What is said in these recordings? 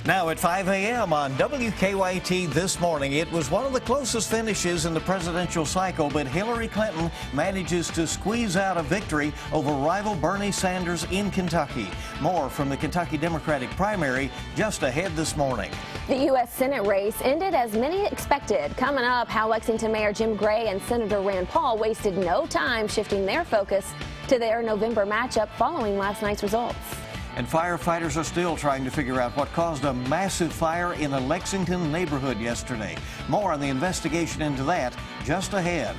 Now at 5 a.m. on WKYT this morning, it was one of the closest finishes in the presidential cycle, but Hillary Clinton manages to squeeze out a victory over rival Bernie Sanders in Kentucky. More from the Kentucky Democratic primary just ahead this morning. The U.S. Senate race ended as many expected. Coming up, how Lexington Mayor Jim Gray and Senator Rand Paul wasted no time shifting their focus to their November matchup following last night's results. And firefighters are still trying to figure out what caused a massive fire in a Lexington neighborhood yesterday. More on the investigation into that just ahead.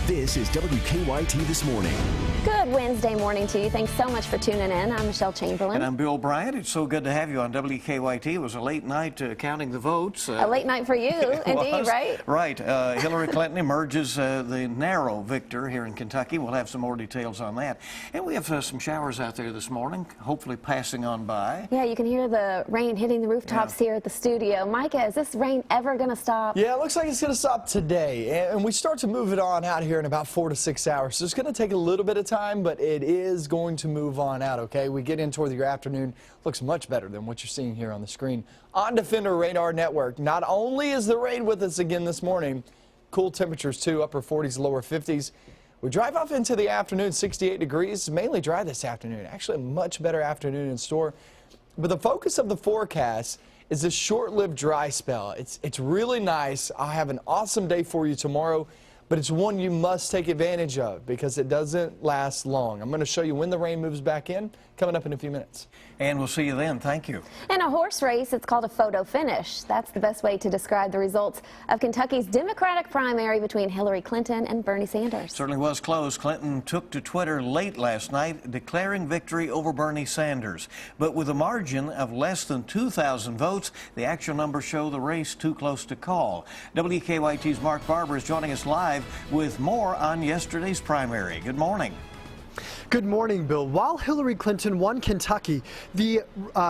This is WKYT This Morning. Good Wednesday morning to you. Thanks so much for tuning in. I'm Michelle Chamberlain. And I'm Bill Bryant. It's so good to have you on WKYT. It was a late night counting the votes. A late night for you, indeed, right? Right. Hillary Clinton emerges the narrow victor here in Kentucky. We'll have some more details on that. And we have some showers out there this morning, hopefully passing on by. Yeah, you can hear the rain hitting the rooftops here at the studio. Micah, is this rain ever going to stop? Yeah, it looks like it's going to stop today. And we start to move it on out here in about 4 to 6 hours. So it's going to take a little bit of time, but it is going to move on out, okay? We get in toward your afternoon. Looks much better than what you're seeing here on the screen. On Defender Radar Network, not only is the rain with us again this morning, cool temperatures too, upper 40s, lower 50s. We drive off into the afternoon, 68 degrees, mainly dry this afternoon. Actually, a much better afternoon in store. But the focus of the forecast is this short-lived dry spell. It's really nice. I'll have an awesome day for you tomorrow. But it's one you must take advantage of because it doesn't last long. I'm going to show you when the rain moves back in, coming up in a few minutes. And we'll see you then. Thank you. In a horse race, it's called a photo finish. That's the best way to describe the results of Kentucky's Democratic primary between Hillary Clinton and Bernie Sanders. Certainly was close. Clinton took to Twitter late last night, declaring victory over Bernie Sanders. But with a margin of less than 2,000 votes, the actual numbers show the race too close to call. WKYT's Mark Barber is joining us live with more on yesterday's primary. Good morning. Good morning, Bill. While Hillary Clinton won Kentucky, the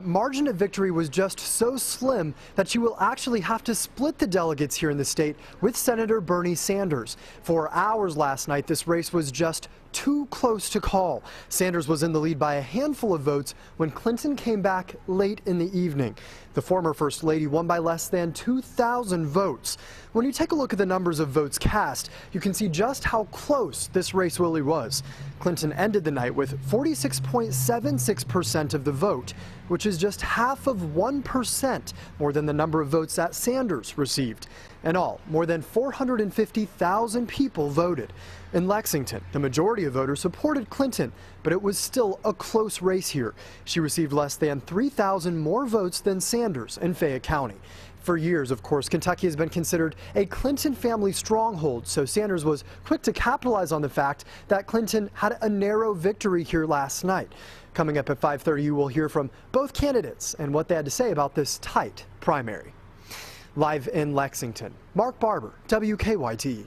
margin of victory was just so slim that she will actually have to split the delegates here in the state with Senator Bernie Sanders. For hours last night, this race was just too close to call. Sanders was in the lead by a handful of votes when Clinton came back late in the evening. The former First Lady won by less than 2,000 votes. When you take a look at the numbers of votes cast, you can see just how close this race really was. Clinton ended the night with 46.76% of the vote, which is just half of 1% more than the number of votes that Sanders received. In all, more than 450,000 people voted. In Lexington, the majority of voters supported Clinton, but it was still a close race here. She received less than 3,000 more votes than Sanders in Fayette County. For years, of course, Kentucky has been considered a Clinton family stronghold, so Sanders was quick to capitalize on the fact that Clinton had a narrow victory here last night. Coming up at 5:30, you will hear from both candidates and what they had to say about this tight primary. Live in Lexington, Mark Barber, WKYT.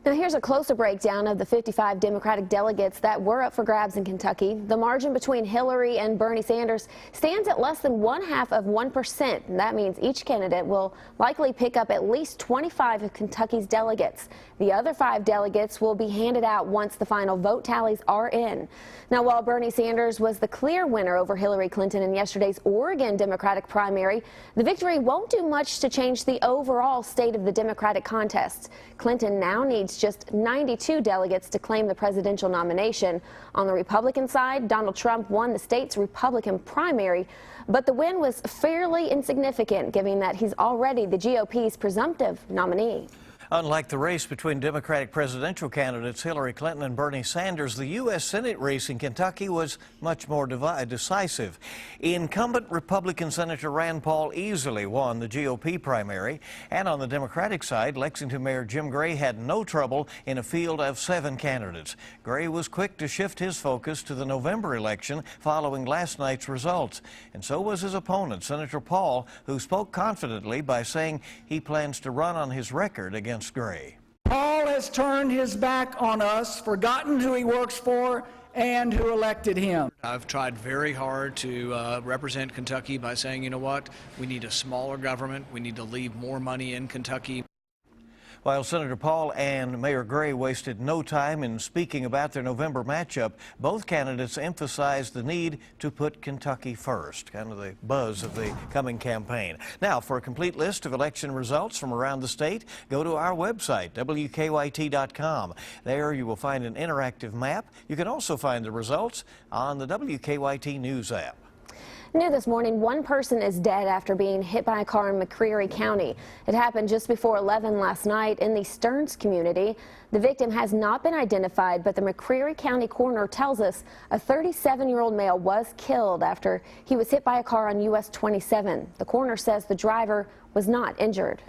Now here's a closer breakdown of the 55 Democratic delegates that were up for grabs in Kentucky. The margin between Hillary and Bernie Sanders stands at less than 0.5%. And that means each candidate will likely pick up at least 25 of Kentucky's delegates. The other 5 delegates will be handed out once the final vote tallies are in. Now, while Bernie Sanders was the clear winner over Hillary Clinton in yesterday's Oregon Democratic primary, the victory won't do much to change the overall state of the Democratic contest. Clinton now needs just 92 delegates to claim the presidential nomination. On the Republican side, Donald Trump won the state's Republican primary, but the win was fairly insignificant, given that he's already the GOP's presumptive nominee. Unlike the race between Democratic presidential candidates Hillary Clinton and Bernie Sanders, the U.S. Senate race in Kentucky was much more decisive. Incumbent Republican Senator Rand Paul easily won the GOP primary, and on the Democratic side, Lexington Mayor Jim Gray had no trouble in a field of 7 candidates. Gray was quick to shift his focus to the November election following last night's results, and so was his opponent, Senator Paul, who spoke confidently by saying he plans to run on his record against Gray. Paul has turned his back on us, forgotten who he works for, and who elected him. I've tried very hard to represent Kentucky by saying, you know what, we need a smaller government, we need to leave more money in Kentucky. While Senator Paul and Mayor Gray wasted no time in speaking about their November matchup, both candidates emphasized the need to put Kentucky first, kind of the buzz of the coming campaign. Now, for a complete list of election results from around the state, go to our website, WKYT.com. There you will find an interactive map. You can also find the results on the WKYT News app. New this morning, one person is dead after being hit by a car in McCreary County. It happened just before 11 last night in the Stearns community. The victim has not been identified, but the McCreary County coroner tells us a 37-year-old male was killed after he was hit by a car on US 27. The coroner says the driver was not injured.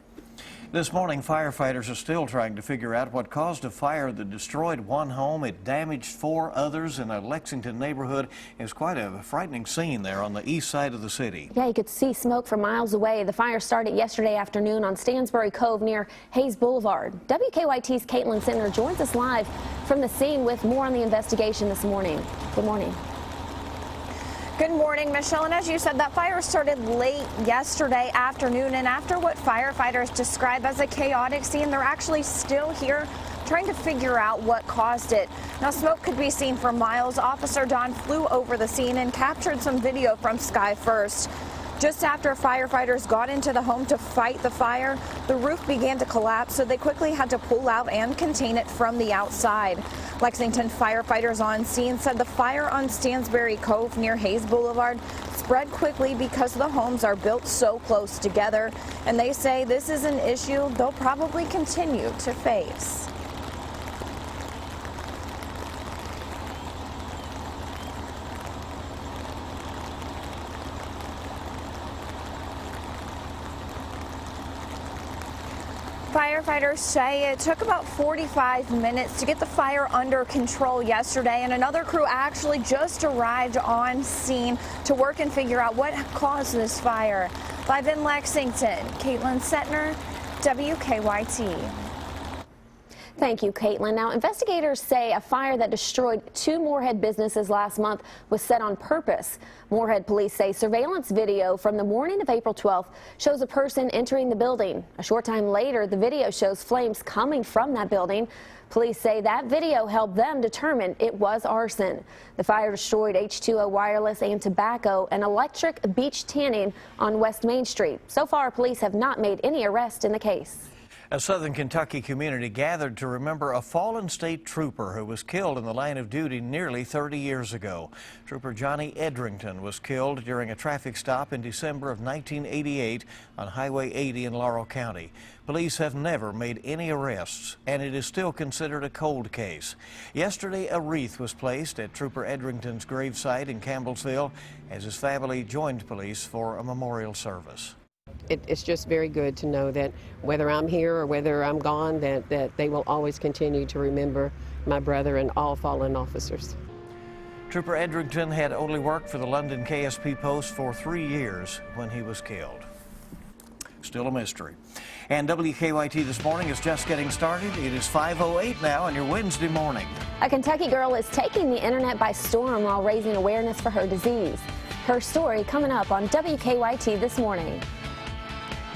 This morning, firefighters are still trying to figure out what caused a fire that destroyed one home. It damaged 4 others in a Lexington neighborhood. It was quite a frightening scene there on the east side of the city. Yeah, you could see smoke from miles away. The fire started yesterday afternoon on Stansbury Cove near Hayes Boulevard. WKYT's Caitlin Sentner joins us live from the scene with more on the investigation this morning. Good morning. Good morning, Michelle. And as you said, that fire started late yesterday afternoon, and after what firefighters describe as a chaotic scene, they're actually still here trying to figure out what caused it. Now, smoke could be seen for miles. Officer Don flew over the scene and captured some video from Sky First. Just after firefighters got into the home to fight the fire, the roof began to collapse, so they quickly had to pull out and contain it from the outside. Lexington firefighters on scene said the fire on Stansbury Cove near Hayes Boulevard spread quickly because the homes are built so close together, and they say this is an issue they'll probably continue to face. Firefighters say it took about 45 minutes to get the fire under control yesterday, and another crew actually just arrived on scene to work and figure out what caused this fire. Live in Lexington, Caitlin Sentner, WKYT. Thank you, Caitlin. Now, investigators say a fire that destroyed 2 Moorhead businesses last month was set on purpose. Moorhead police say surveillance video from the morning of April 12th shows a person entering the building. A short time later, the video shows flames coming from that building. Police say that video helped them determine it was arson. The fire destroyed H2O Wireless and Tobacco and Electric Beach Tanning on West Main Street. So far, police have not made any arrests in the case. A southern Kentucky community gathered to remember a fallen state trooper who was killed in the line of duty nearly 30 years ago. Trooper Johnny Edrington was killed during a traffic stop in December of 1988 on Highway 80 in Laurel County. Police have never made any arrests, and it is still considered a cold case. Yesterday, a wreath was placed at Trooper Edrington's gravesite in Campbellsville as his family joined police for a memorial service. It's just very good to know that whether I'm here or whether I'm gone, that they will always continue to remember my brother and all fallen officers. Trooper Edrington had only worked for the London KSP post for 3 years when he was killed. Still a mystery. And WKYT This Morning is just getting started. It is 5:08 now on your Wednesday morning. A Kentucky girl is taking the internet by storm while raising awareness for her disease. Her story coming up on WKYT This Morning.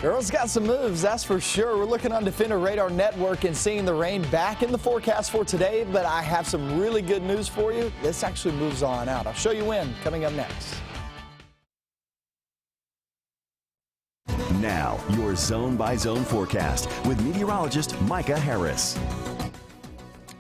Girls got some moves, that's for sure. We're looking on Defender Radar Network and seeing the rain back in the forecast for today, but I have some really good news for you. This actually moves on out. I'll show you when, coming up next. Now, your zone-by-zone forecast with meteorologist Micah Harris.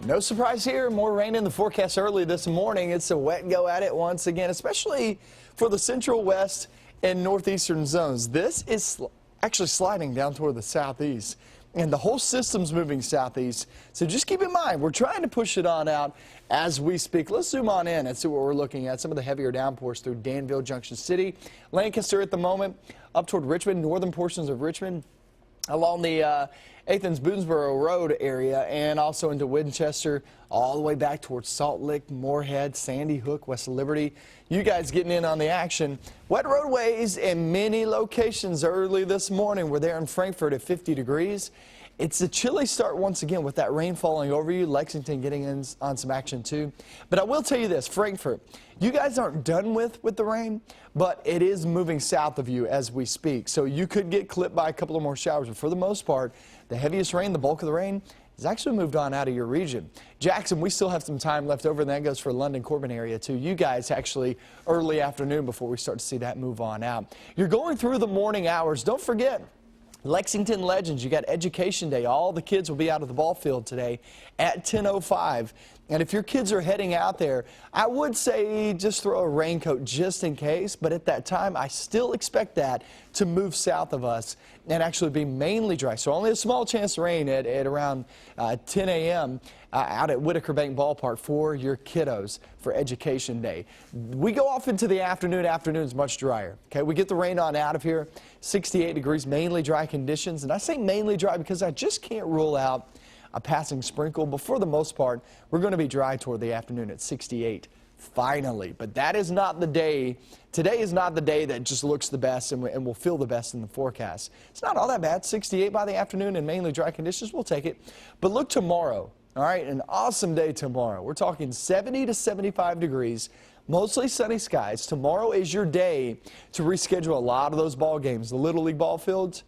No surprise here, more rain in the forecast early this morning. It's a wet go at it once again, especially for the central west and northeastern zones. This is actually sliding down toward the southeast, and the whole system's moving southeast. So just keep in mind, we're trying to push it on out as we speak. Let's zoom on in and see what we're looking at. Some of the heavier downpours through Danville, Junction City, Lancaster at the moment, up toward Richmond, northern portions of Richmond, along the Athens-Boonesboro Road area, and also into Winchester, all the way back towards Salt Lick, Moorhead, Sandy Hook, West Liberty. You guys getting in on the action. Wet roadways in many locations early this morning. We're there in Frankfort at 50 degrees. It's a chilly start once again with that rain falling over you. Lexington getting in on some action too. But I will tell you this, Frankfort, you guys aren't done with the rain, but it is moving south of you as we speak. So you could get clipped by a couple of more showers. But for the most part, the heaviest rain, the bulk of the rain, has actually moved on out of your region. Jackson, we still have some time left over, and that goes for London, Corbin area too. You guys actually early afternoon before we start to see that move on out. You're going through the morning hours. Don't forget, Lexington Legends, you got Education Day. All the kids will be out of the ball field today at 10:05. And if your kids are heading out there, I would say just throw a raincoat just in case. But at that time, I still expect that to move south of us and actually be mainly dry. So only a small chance of rain at around 10 a.m. Out at Whitaker Bank Ballpark for your kiddos for Education Day. We go off into the afternoon. Afternoon's much drier. Okay, we get the rain on out of here. 68 degrees, mainly dry conditions. And I say mainly dry because I just can't rule out a passing sprinkle, but for the most part, we're going to be dry toward the afternoon at 68. Finally, but that is not the day. Today is not the day that just looks the best and will feel the best in the forecast. It's not all that bad. 68 by the afternoon and mainly dry conditions. We'll take it. But look tomorrow. All right, an awesome day tomorrow. We're talking 70 to 75 degrees. Mostly sunny skies. Tomorrow is your day to reschedule a lot of those ball games. The Little League ball fields,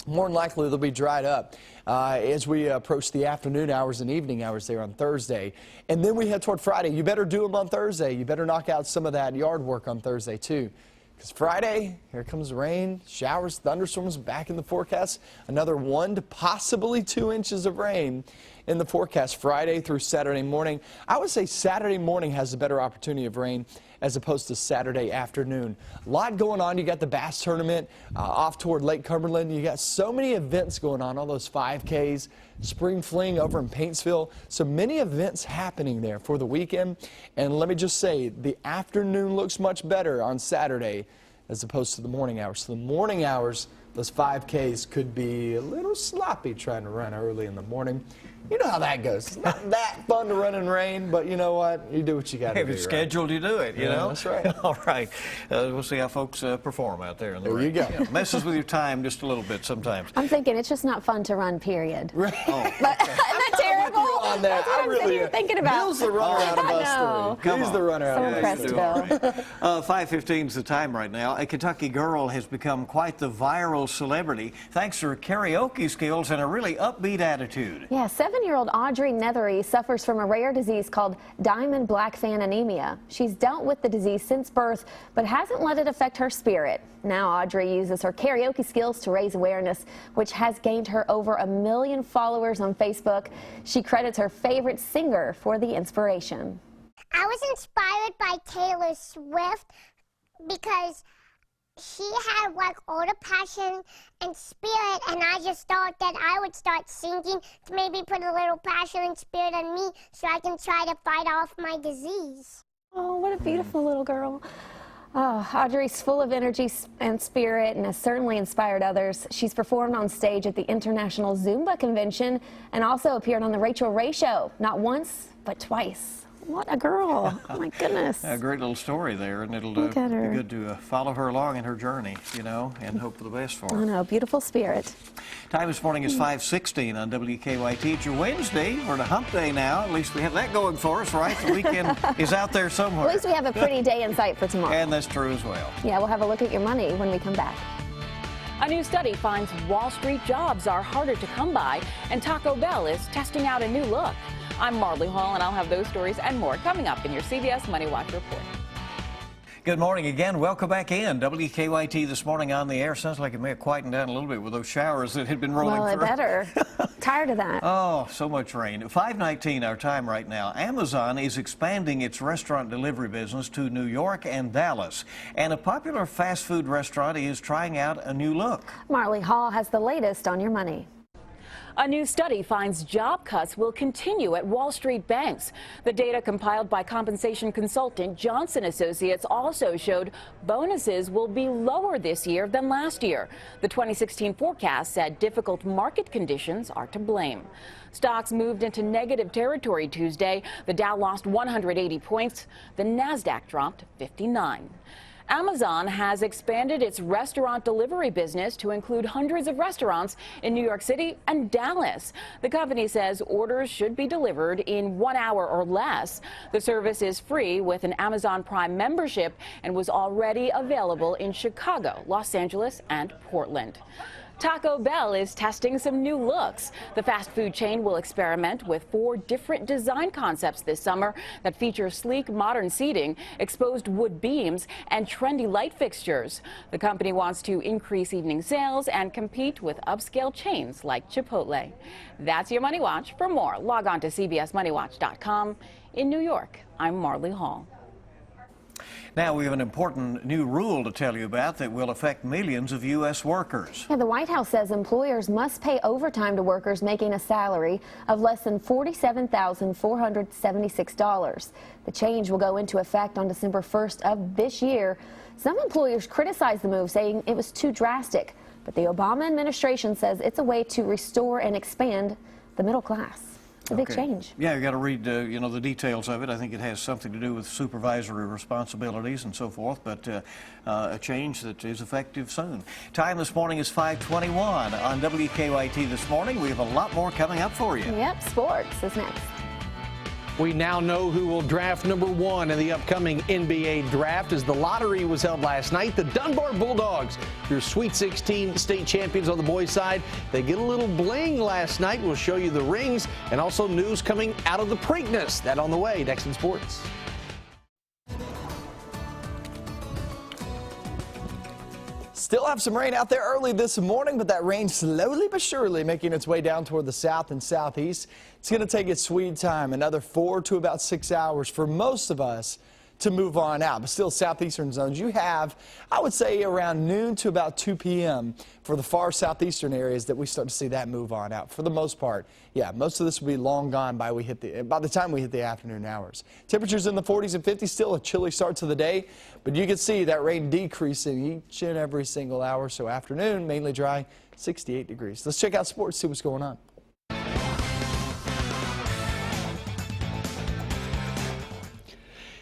more than likely they'll be dried up as we approach the afternoon hours and evening hours there on Thursday. And then we head toward Friday. You better do them on Thursday. You better knock out some of that yard work on Thursday too. Because Friday, here comes rain, showers, thunderstorms back in the forecast. Another 1 to possibly 2 inches of rain in the forecast Friday through Saturday morning. I would say Saturday morning has a better opportunity of rain as opposed to Saturday afternoon. A lot going on. You got the bass tournament off toward Lake Cumberland. You got so many events going on, all those 5Ks, spring fling over in Paintsville. So many events happening there for the weekend. And let me just say, the afternoon looks much better on Saturday as opposed to the morning hours. So the morning hours, those 5Ks could be a little sloppy trying to run early in the morning. You know how that goes. It's not that fun to run in rain, but you know what? You do what you got to do. If it's scheduled, you do it, you know? That's right. All right. We'll see how folks perform out there in the rain. There you go. Yeah, messes with your time just a little bit sometimes. I'm thinking it's just not fun to run, period. Right. Oh. But, isn't that terrible? On that. That's what I'm sitting here thinking about. Bill's the runner out of us three. He's the runner out So of us impressed, three. Bill. 5:15 is the time right now. A Kentucky girl has become quite the viral celebrity thanks to her karaoke skills and a really upbeat attitude. Yeah, 7-year-old Audrey Nethery suffers from a rare disease called diamond black fan anemia. She's dealt with the disease since birth, but hasn't let it affect her spirit. Now Audrey uses her karaoke skills to raise awareness, which has gained her over 1 million followers on Facebook. She credits her favorite singer for the inspiration. I was inspired by Taylor Swift because she had like all the passion and spirit, and I just thought that I would start singing to maybe put a little passion and spirit in me so I can try to fight off my disease. Oh, what a beautiful little girl. Oh, Audrey's full of energy and spirit and has certainly inspired others. She's performed on stage at the International Zumba Convention and also appeared on The Rachel Ray Show, not once, but twice. What a girl. Oh, my goodness. A great little story there, and it'll Look at her. be good to follow her along in her journey, you know, and hope for the best for her. I know, beautiful spirit. Time this morning is 5:16 on WKYT. It's your Wednesday. We're to hump day now. At least we have that going for us, right? The weekend is out there somewhere. At least we have a pretty day in sight for tomorrow. And that's true as well. Yeah, we'll have a look at your money when we come back. A new study finds Wall Street jobs are harder to come by, and Taco Bell is testing out a new look. I'm Marley Hall, and I'll have those stories and more coming up in your CBS Money Watch report. Good morning again. Welcome back in. WKYT this morning on the air. Sounds like it may have quietened down a little bit with those showers that had been rolling Well, it through. better. Tired of that. Oh, so much rain. 5:19 our time right now. Amazon is expanding its restaurant delivery business to New York and Dallas. And a popular fast food restaurant is trying out a new look. Marley Hall has the latest on your money. A new study finds job cuts will continue at Wall Street banks. The data compiled by compensation consultant Johnson Associates also showed bonuses will be lower this year than last year. The 2016 forecast said difficult market conditions are to blame. Stocks moved into negative territory Tuesday. The Dow lost 180 points. The Nasdaq dropped 59. Amazon has expanded its restaurant delivery business to include hundreds of restaurants in New York City and Dallas. The company says orders should be delivered in 1 hour or less. The service is free with an Amazon Prime membership and was already available in Chicago, Los Angeles, and Portland. Taco Bell is testing some new looks. The fast food chain will experiment with 4 different design concepts this summer that feature sleek, modern seating, exposed wood beams, and trendy light fixtures. The company wants to increase evening sales and compete with upscale chains like Chipotle. That's your Money Watch. For more, log on to CBSMoneyWatch.com. In New York, I'm Marley Hall. Now we have an important new rule to tell you about that will affect millions of U.S. workers. Yeah, the White House says employers must pay overtime to workers making a salary of less than $47,476. The change will go into effect on December 1st of this year. Some employers criticize the move, saying it was too drastic. But the Obama administration says it's a way to restore and expand the middle class. It's a big change. Yeah, you got to read, the details of it. I think it has something to do with supervisory responsibilities and so forth, but a change that is effective soon. Time this morning is 5:21 on WKYT this morning. We have a lot more coming up for you. Yep, sports is next. We now know who will draft number 1 in the upcoming NBA draft as the lottery was held last night. The Dunbar Bulldogs, your Sweet 16 state champions on the boys' side. They get a little bling last night. We'll show you the rings and also news coming out of the Preakness. That on the way next in sports. Still have some rain out there early this morning, but that rain slowly but surely making its way down toward the south and southeast. It's going to take its sweet time, another 4 to about 6 hours for most of us to move on out. But still, southeastern zones, you have, I would say, around noon to about 2 p.m. for the far southeastern areas that we start to see that move on out. For the most part, yeah, most of this will be long gone by the time we hit the afternoon hours. Temperatures in the 40s and 50s, still a chilly start to the day, but you can see that rain decreasing each and every single hour. So afternoon, mainly dry, 68 degrees. Let's check out sports, see what's going on.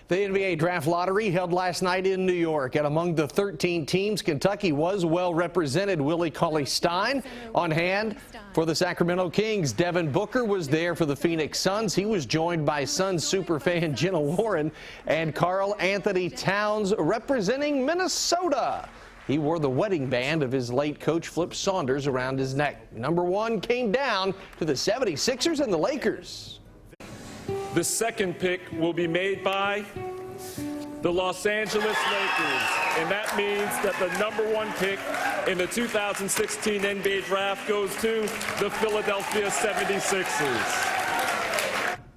The NBA draft lottery held last night in New York, and among the 13 teams, Kentucky was well represented. Willie Cauley-Stein on hand for the Sacramento Kings. Devin Booker was there for the Phoenix Suns. He was joined by Suns superfan Jenna Warren and Karl Anthony Towns representing Minnesota. He wore the wedding band of his late coach Flip Saunders around his neck. Number 1 came down to the 76ers and the Lakers. The second pick will be made by the Los Angeles Lakers, and that means that the number 1 pick in the 2016 NBA draft goes to the Philadelphia 76ers.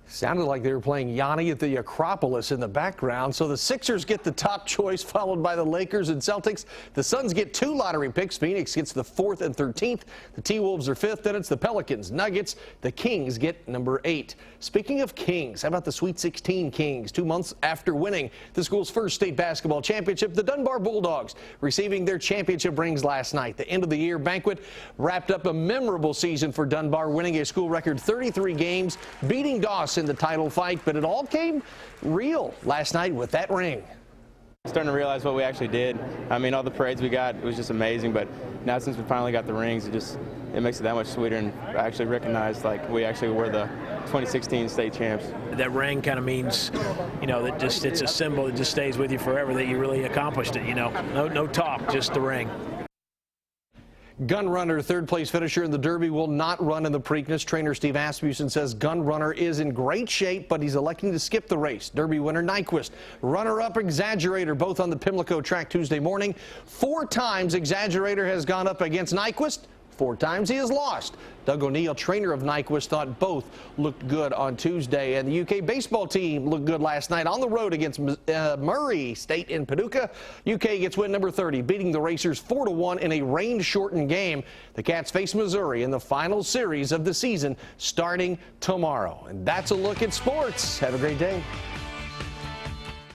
Sounded like they were playing Yanni at the Acropolis in the background. So the Sixers get the top choice, followed by the Lakers and Celtics. The Suns get 2 lottery picks. Phoenix gets the 4th and 13th. The T-Wolves are 5th. Then it's the Pelicans, Nuggets. The Kings get number 8. Speaking of Kings, how about the Sweet 16 Kings? 2 months after winning the school's first state basketball championship, the Dunbar Bulldogs receiving their championship rings last night. The end of the year banquet wrapped up a memorable season for Dunbar, winning a school record 33 games, beating Dawson in the title fight, but it all came real last night with that ring. Starting to realize what we actually did. I mean, all the parades we got, it was just amazing, but now since we finally got the rings, it makes it that much sweeter, and I actually recognize like we actually were the 2016 state champs. That ring kind of means, that just it's a symbol that just stays with you forever that you really accomplished it, No talk, just the ring. Gun Runner, 3rd place finisher in the Derby, will not run in the Preakness. Trainer Steve Asmussen says Gun Runner is in great shape, but he's electing to skip the race. Derby winner Nyquist, runner-up Exaggerator, both on the Pimlico track Tuesday morning. 4 times Exaggerator has gone up against Nyquist. 4 times he has lost. Doug O'Neill, trainer of Nyquist, thought both looked good on Tuesday. And the UK baseball team looked good last night on the road against Murray State in Paducah. UK gets win number 30, beating the Racers 4-1 in a rain-shortened game. The Cats face Missouri in the final series of the season starting tomorrow. And that's a look at sports. Have a great day.